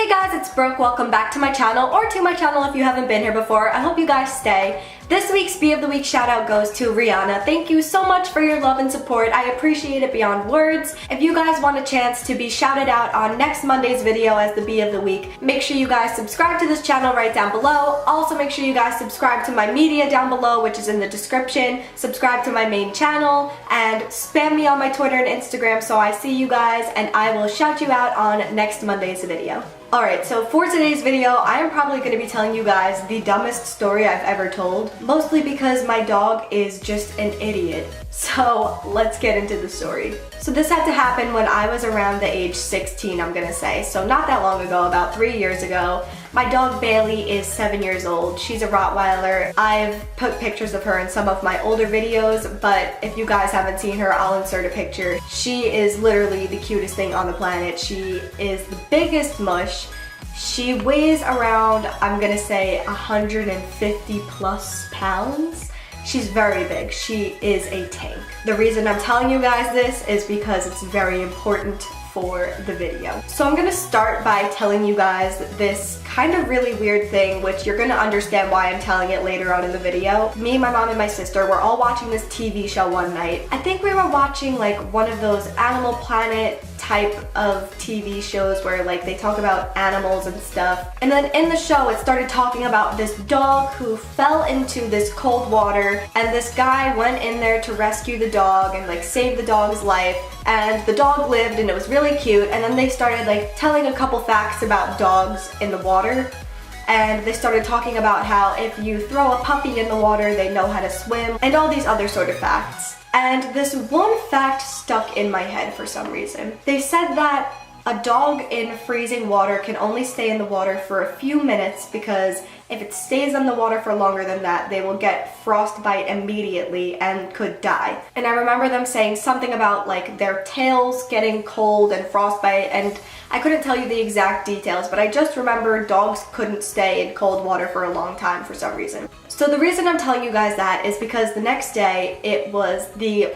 Hey guys, it's Brooke. Welcome back to my channel, or to my channel if you haven't been here before. I hope you guys stay. This week's Bee of the Week shout out goes to Rihanna. Thank you so much for your love and support. I appreciate it beyond words. If you guys want a chance to be shouted out on next Monday's video as the Bee of the Week, make sure you guys subscribe to this channel right down below. Also make sure you guys subscribe to my media down below, which is in the description. Subscribe to my main channel and spam me on my Twitter and Instagram so I see you guys and I will shout you out on next Monday's video. Alright, so for today's video, I am probably going to be telling you guys the dumbest story I've ever told, mostly because my dog is just an idiot. So let's get into the story. So this had to happen when I was around the age 16, I'm gonna say. So not that long ago, about 3 years ago. My dog Bailey is 7 years old. She's a Rottweiler. I've put pictures of her in some of my older videos, but if you guys haven't seen her, I'll insert a picture. She is literally the cutest thing on the planet. She is the biggest mush. She weighs around, I'm gonna say, 150 plus pounds. She's very big. She is a tank. The reason I'm telling you guys this is because it's very important for the video. So I'm gonna start by telling you guys this kind of really weird thing, which you're gonna understand why I'm telling it later on in the video. Me, my mom, and my sister were all watching this TV show one night. I think we were watching like one of those Animal Planet type of TV shows where like they talk about animals and stuff. And then in the show it started talking about this dog who fell into this cold water, and this guy went in there to rescue the dog and like save the dog's life, and the dog lived and it was really cute. And then they started like telling a couple facts about dogs in the water, and they started talking about how if you throw a puppy in the water they know how to swim and all these other sort of facts. And this one fact stuck in my head for some reason. They said that a dog in freezing water can only stay in the water for a few minutes, because if it stays in the water for longer than that, they will get frostbite immediately and could die. And I remember them saying something about like their tails getting cold and frostbite, and I couldn't tell you the exact details, but I just remember dogs couldn't stay in cold water for a long time for some reason. So the reason I'm telling you guys that is because the next day it was the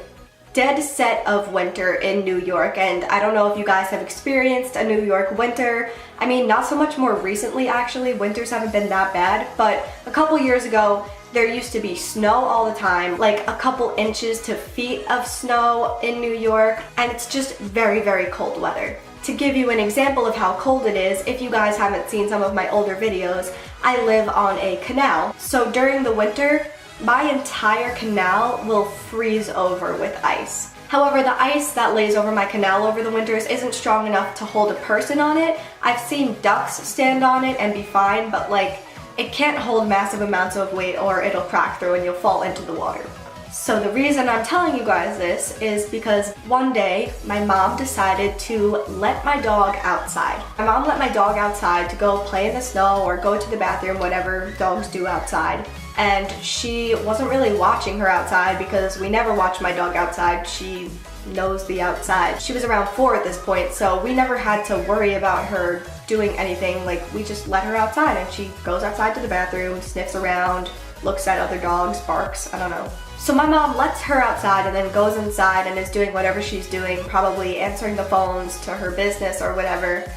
dead set of winter in New York, and I don't know if you guys have experienced a New York winter. I mean, not so much more recently actually, winters haven't been that bad, but a couple years ago there used to be snow all the time, like a couple inches to feet of snow in New York, and it's just very, very cold weather. To give you an example of how cold it is, if you guys haven't seen some of my older videos, I live on a canal. So during the winter, my entire canal will freeze over with ice. However, the ice that lays over my canal over the winters isn't strong enough to hold a person on it. I've seen ducks stand on it and be fine, but like, it can't hold massive amounts of weight or it'll crack through and you'll fall into the water. So the reason I'm telling you guys this is because one day my mom decided to let my dog outside. My mom let my dog outside to go play in the snow or go to the bathroom, whatever dogs do outside. And she wasn't really watching her outside because we never watch my dog outside. She knows the outside. She was around 4 at this point, so we never had to worry about her doing anything. Like, we just let her outside and she goes outside to the bathroom, sniffs around, looks at other dogs, barks, I don't know. So my mom lets her outside and then goes inside and is doing whatever she's doing, probably answering the phones to her business or whatever.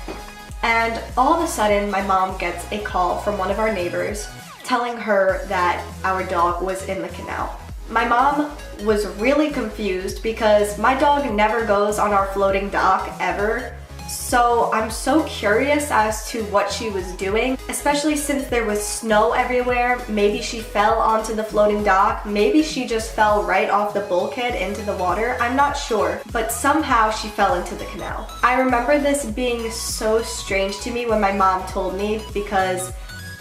And all of a sudden my mom gets a call from one of our neighbors telling her that our dog was in the canal. My mom was really confused because my dog never goes on our floating dock ever. So I'm so curious as to what she was doing, especially since there was snow everywhere. Maybe she fell onto the floating dock. Maybe she just fell right off the bulkhead into the water. I'm not sure, but somehow she fell into the canal. I remember this being so strange to me when my mom told me, because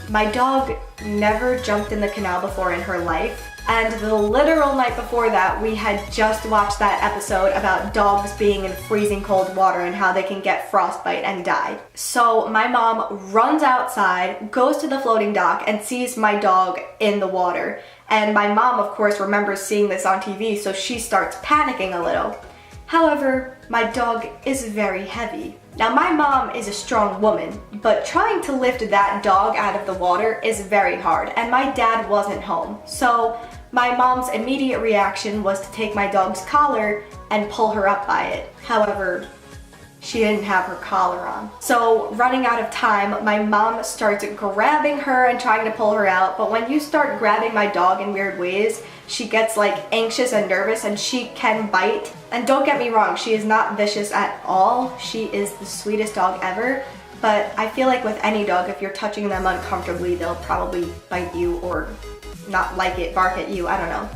my dog never jumped in the canal before in her life. And the literal night before that, we had just watched that episode about dogs being in freezing cold water and how they can get frostbite and die. So my mom runs outside, goes to the floating dock, and sees my dog in the water. And my mom, of course, remembers seeing this on TV, so she starts panicking a little. However, my dog is very heavy. Now, my mom is a strong woman, but trying to lift that dog out of the water is very hard, and my dad wasn't home. So my mom's immediate reaction was to take my dog's collar and pull her up by it. However, she didn't have her collar on. So running out of time, my mom starts grabbing her and trying to pull her out. But when you start grabbing my dog in weird ways, she gets like anxious and nervous and she can bite. And don't get me wrong, she is not vicious at all. She is the sweetest dog ever. But I feel like with any dog, if you're touching them uncomfortably, they'll probably bite you or not like it, bark at you, I don't know.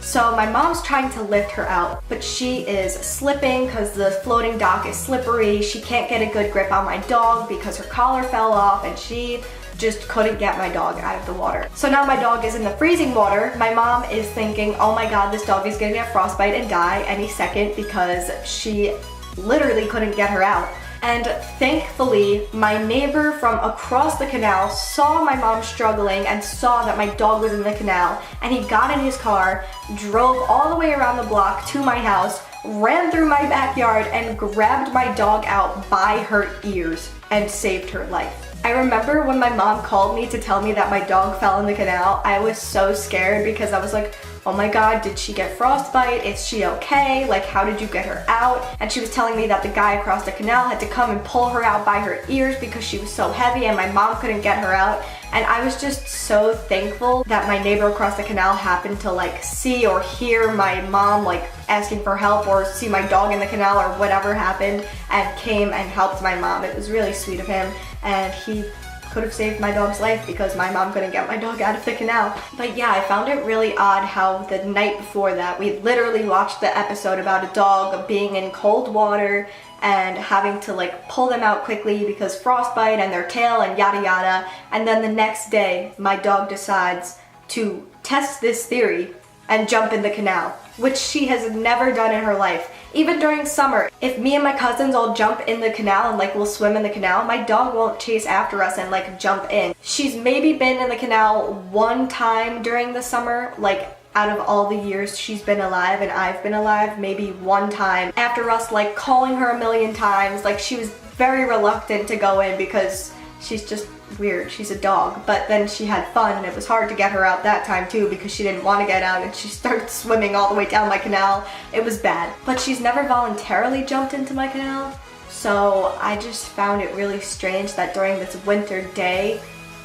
So my mom's trying to lift her out, but she is slipping because the floating dock is slippery. She can't get a good grip on my dog because her collar fell off and she just couldn't get my dog out of the water. So now my dog is in the freezing water. My mom is thinking, oh my God, this dog is gonna get frostbite and die any second because she literally couldn't get her out. And thankfully, my neighbor from across the canal saw my mom struggling and saw that my dog was in the canal, and he got in his car, drove all the way around the block to my house, ran through my backyard, and grabbed my dog out by her ears and saved her life. I remember when my mom called me to tell me that my dog fell in the canal, I was so scared because I was like, oh my God, did she get frostbite? Is she okay? Like, how did you get her out? And she was telling me that the guy across the canal had to come and pull her out by her ears because she was so heavy and my mom couldn't get her out. And I was just so thankful that my neighbor across the canal happened to like see or hear my mom like asking for help or see my dog in the canal or whatever happened and came and helped my mom. It was really sweet of him, and he could have saved my dog's life because my mom couldn't get my dog out of the canal. But yeah, I found it really odd how the night before that, we literally watched the episode about a dog being in cold water and having to like pull them out quickly because frostbite and their tail and yada yada. And then the next day, my dog decides to test this theory and jump in the canal, which she has never done in her life. Even during summer, if me and my cousins all jump in the canal and like we'll swim in the canal, my dog won't chase after us and like jump in. She's maybe been in the canal one time during the summer, like out of all the years she's been alive and I've been alive, maybe one time. After us like calling her a million times, like she was very reluctant to go in because she's just weird. She's a dog. But then she had fun and it was hard to get her out that time too because she didn't want to get out and she started swimming all the way down my canal. It was bad. But she's never voluntarily jumped into my canal. So I just found it really strange that during this winter day,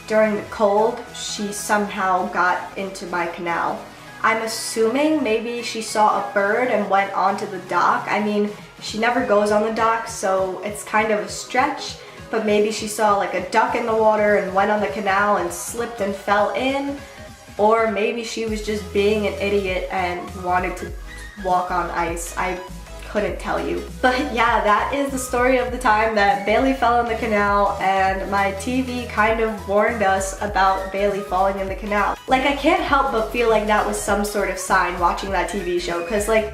during the cold, she somehow got into my canal. I'm assuming maybe she saw a bird and went onto the dock. I mean, she never goes on the dock, so it's kind of a stretch. But maybe she saw like a duck in the water and went on the canal and slipped and fell in. Or maybe she was just being an idiot and wanted to walk on ice. I couldn't tell you. But yeah, that is the story of the time that Bailey fell in the canal, and my TV kind of warned us about Bailey falling in the canal. Like, I can't help but feel like that was some sort of sign watching that TV show, because like,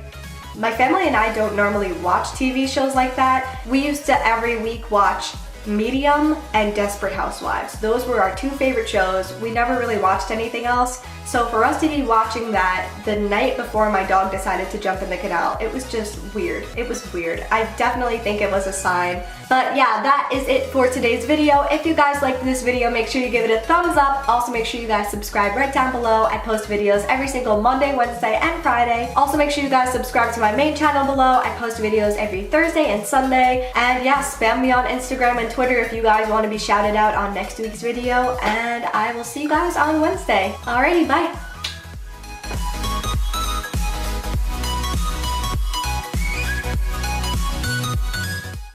my family and I don't normally watch TV shows like that. We used to every week watch Medium and Desperate Housewives. Those were our two favorite shows. We never really watched anything else. So for us to be watching that the night before my dog decided to jump in the canal, it was just weird. It was weird. I definitely think it was a sign. But yeah, that is it for today's video. If you guys liked this video, make sure you give it a thumbs up. Also make sure you guys subscribe right down below. I post videos every single Monday, Wednesday, and Friday. Also make sure you guys subscribe to my main channel below. I post videos every Thursday and Sunday. And yeah, spam me on Instagram and Twitter if you guys want to be shouted out on next week's video. And I will see you guys on Wednesday. Alrighty, bye.